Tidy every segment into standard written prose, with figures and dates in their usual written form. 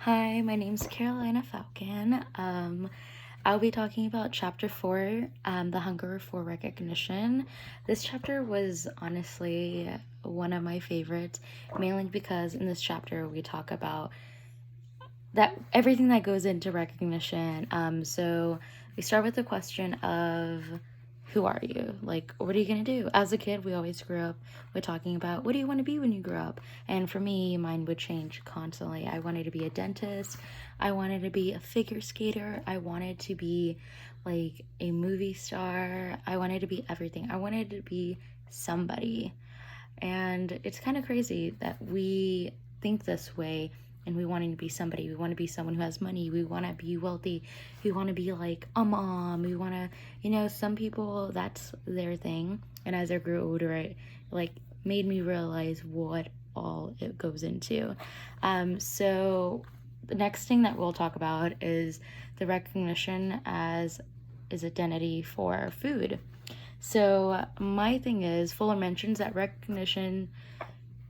Hi, my name's Carolina Falcon. I'll be talking about chapter 4, The Hunger for Recognition. This chapter was honestly one of my favorites, mainly because in this chapter we talk about that everything that goes into recognition. So we start with the question of who are you? Like, what are you gonna do? As a kid, we always grew up with talking about what do you want to be when you grow up? And for me, mine would change constantly. I wanted to be a dentist. I wanted to be a figure skater. I wanted to be like a movie star. I wanted to be everything. I wanted to be somebody. And it's kind of crazy that we think this way and we wanting to be somebody. We want to be someone who has money. We want to be wealthy. We want to be like a mom. We want to, some people, that's their thing. And as I grew older, it like made me realize what all it goes into. So the next thing that we'll talk about is the recognition as is identity for food. So my thing is, Fuller mentions that recognition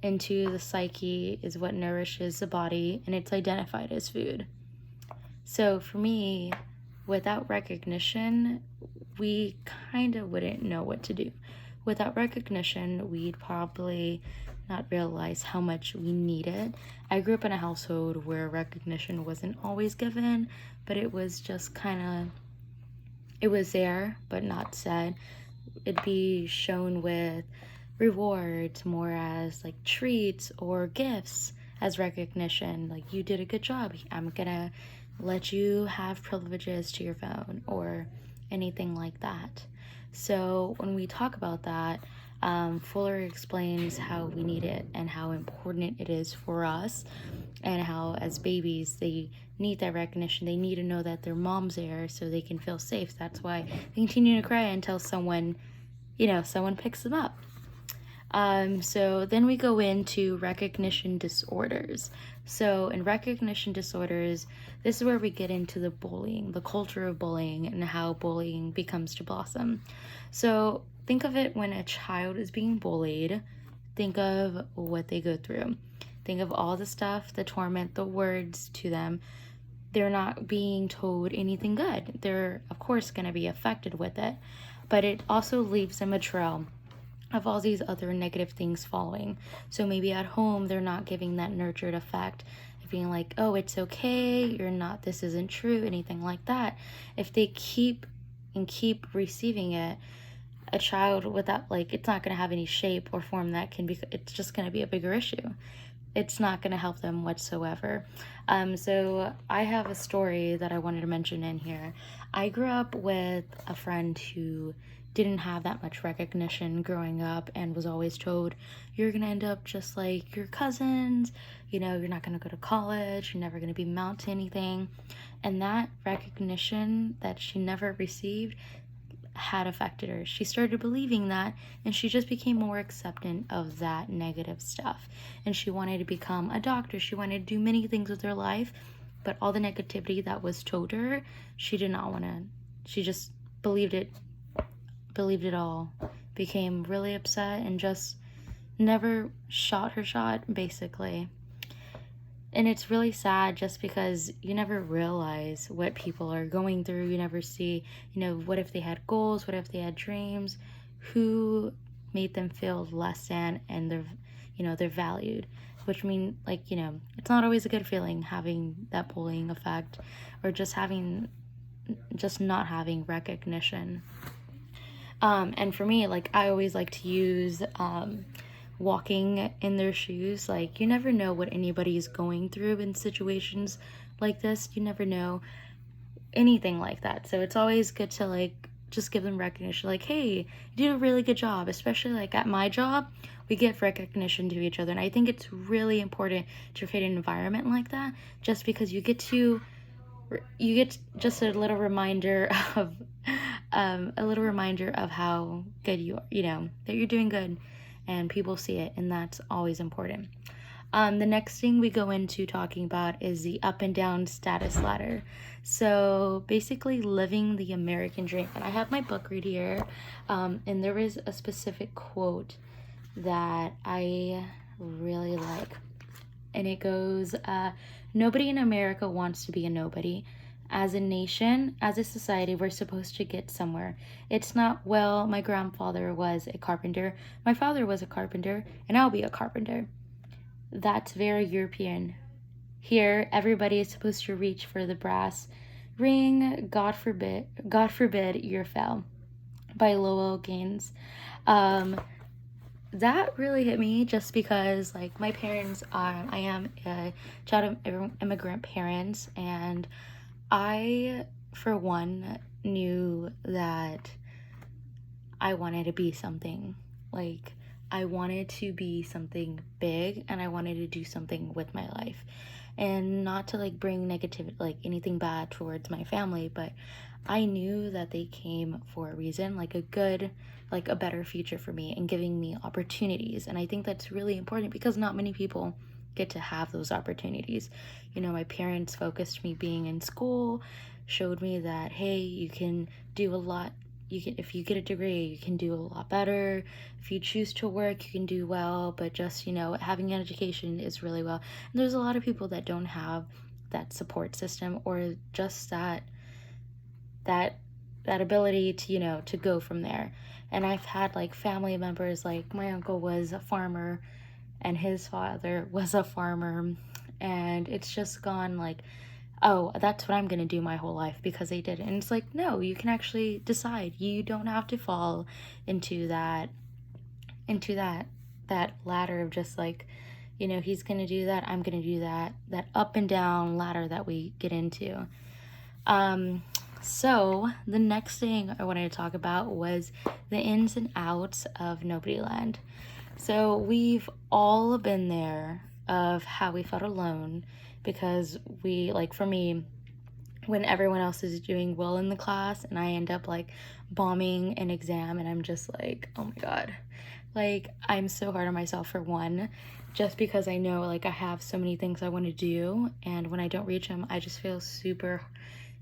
into the psyche is what nourishes the body and it's identified as food. So for me, without recognition, we kind of wouldn't know what to do. Without recognition, we'd probably not realize how much we need it. I grew up in a household where recognition wasn't always given, but it was just kind of, it was there, but not said. It'd be shown with rewards more as like treats or gifts as recognition, like you did a good job, I'm gonna let you have privileges to your phone or anything like that. So when we talk about that, Fuller explains how we need it and how important it is for us, and how as babies they need that recognition. They need to know that their mom's there so they can feel safe. That's why they continue to cry until someone picks them up. So then we go into recognition disorders. So in recognition disorders, this is where we get into the bullying, the culture of bullying, and how bullying becomes to blossom. So think of it when a child is being bullied. Think of what they go through. Think of all the stuff, the torment, the words to them. They're not being told anything good. They're, of course, going to be affected with it, but it also leaves them a trail of all these other negative things following. So maybe at home, they're not giving that nurtured effect of being like, oh, it's okay, you're not, this isn't true, anything like that. If they keep receiving it, a child without, like, it's not going to have any shape or form that can be, it's just going to be a bigger issue. It's not going to help them whatsoever. So I have a story that I wanted to mention in here. I grew up with a friend who didn't have that much recognition growing up and was always told, you're going to end up just like your cousins, you're not going to go to college, you're never going to be amount to anything. And that recognition that she never received had affected her. She started believing that, and she just became more acceptant of that negative stuff. And she wanted to become a doctor. She wanted to do many things with her life, but all the negativity that was told her, she did not want to. She just believed it all, became really upset, and just never shot her shot, basically. And it's really sad just because you never realize what people are going through. You never see, what if they had goals? What if they had dreams? Who made them feel less than, and they're valued? Which means, it's not always a good feeling having that bullying effect, or just not having recognition. And for me, I always like to use, walking in their shoes. Like, you never know what anybody's going through in situations like this. You never know anything like that. So it's always good to just give them recognition. Like, hey, you did a really good job. Especially at my job, we give recognition to each other. And I think it's really important to create an environment like that, just because you get just a little reminder of how good you are, that you're doing good, and people see it, and that's always important. The next thing we go into talking about is the up and down status ladder. So basically living the American dream. And I have my book right here, and there is a specific quote that I really like. And it goes, Nobody in America wants to be a nobody. As a nation, as a society, we're supposed to get somewhere. It's not, well, my grandfather was a carpenter, my father was a carpenter, and I'll be a carpenter. That's very European. Here, everybody is supposed to reach for the brass ring. God forbid you're fell, by Lowell Gaines. That really hit me just because, like, my parents are, I am a child of immigrant parents, and I, for one, knew that I wanted to be something. Like, I wanted to be something big, and I wanted to do something with my life. And not to like bring negativity, like anything bad towards my family, but I knew that they came for a reason, like a good, like a better future for me and giving me opportunities. And I think that's really important because not many people get to have those opportunities. You know, my parents focused me being in school, showed me that, hey, you can do a lot. You can, if you get a degree, you can do a lot better. If you choose to work, you can do well, but just, you know, having an education is really well. And there's a lot of people that don't have that support system or just that ability to, you know, to go from there. And I've had like family members, like my uncle was a farmer and his father was a farmer, and it's just gone like, oh, that's what I'm going to do my whole life because they did it. And it's like, no, you can actually decide. You don't have to fall into that ladder of just like, you know, he's going to do that, I'm going to do that up and down ladder that we get into. So the next thing I wanted to talk about was the ins and outs of Nobodyland. So we've all been there of how we felt alone because we, like for me, when everyone else is doing well in the class and I end up like bombing an exam and I'm just like, oh my God, like I'm so hard on myself for one, just because I know like I have so many things I want to do, and when I don't reach them, I just feel super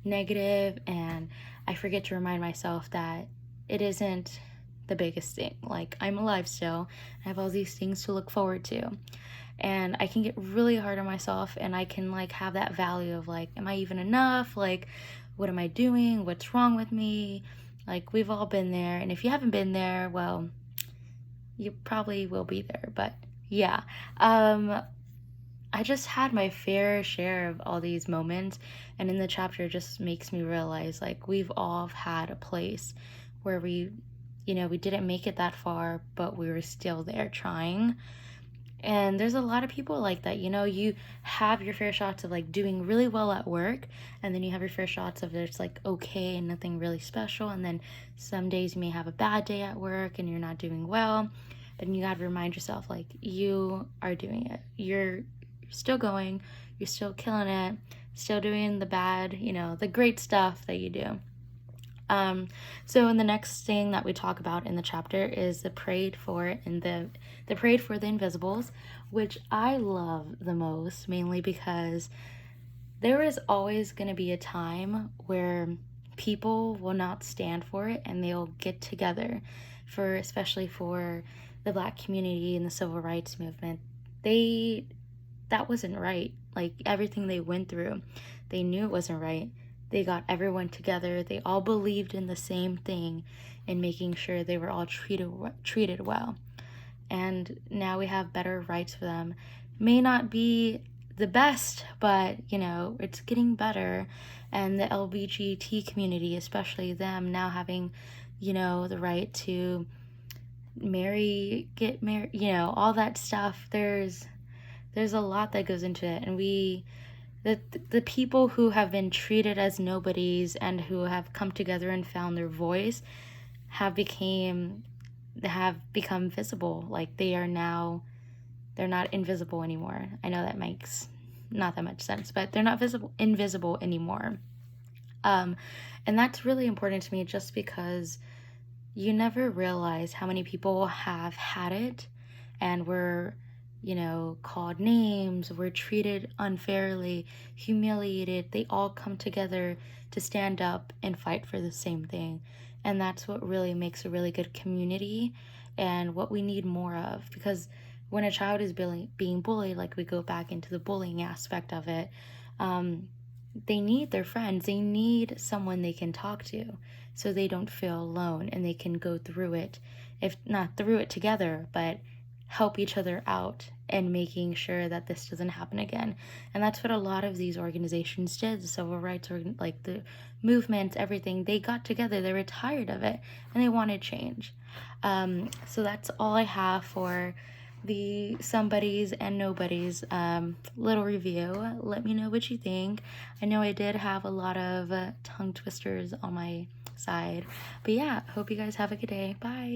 negative, and I forget to remind myself that it isn't the biggest thing. Like, I'm alive still. I have all these things to look forward to. And I can get really hard on myself, and I can like have that value of like, am I even enough? Like, what am I doing? What's wrong with me? Like, we've all been there. And if you haven't been there, well, you probably will be there. But yeah, I just had my fair share of all these moments, and in the chapter it just makes me realize like we've all had a place where we, you know, we didn't make it that far, but we were still there trying. And there's a lot of people like that, you know, you have your fair shots of like doing really well at work, and then you have your fair shots of it's like okay and nothing really special, and then some days you may have a bad day at work and you're not doing well, but you gotta remind yourself like you are doing it. You're still going, you're still killing it, still doing the bad, you know, the great stuff that you do. So in the next thing that we talk about in the chapter is the parade for the parade for the Invisibles, which I love the most, mainly because there is always going to be a time where people will not stand for it and they'll get together for, especially for the Black community and the civil rights movement. That wasn't right. Like, everything they went through, they knew it wasn't right. They got everyone together. They all believed in the same thing and making sure they were all treated well. And now we have better rights for them. May not be the best, but, you know, it's getting better. And the LGBT community, especially them, now having, you know, the right to get married, you know, all that stuff. There's a lot that goes into it, and the people who have been treated as nobodies and who have come together and found their voice have become visible. Like, they're not invisible anymore. I know that makes not that much sense, but they're not invisible anymore. And that's really important to me, just because you never realize how many people have had it and were, you know, called names, were treated unfairly, humiliated. They all come together to stand up and fight for the same thing. And that's what really makes a really good community and what we need more of, because when a child is being bullied, like we go back into the bullying aspect of it, they need their friends. They need someone they can talk to so they don't feel alone and they can go through it, if not through it together, but help each other out and making sure that this doesn't happen again. And that's what a lot of these organizations did. The civil rights, like the movement, everything, they got together, they were tired of it, and they wanted change. So that's all I have for the somebodies and nobodies little review. Let me know what you think. I know I did have a lot of tongue twisters on my side, but yeah, hope you guys have a good day. Bye.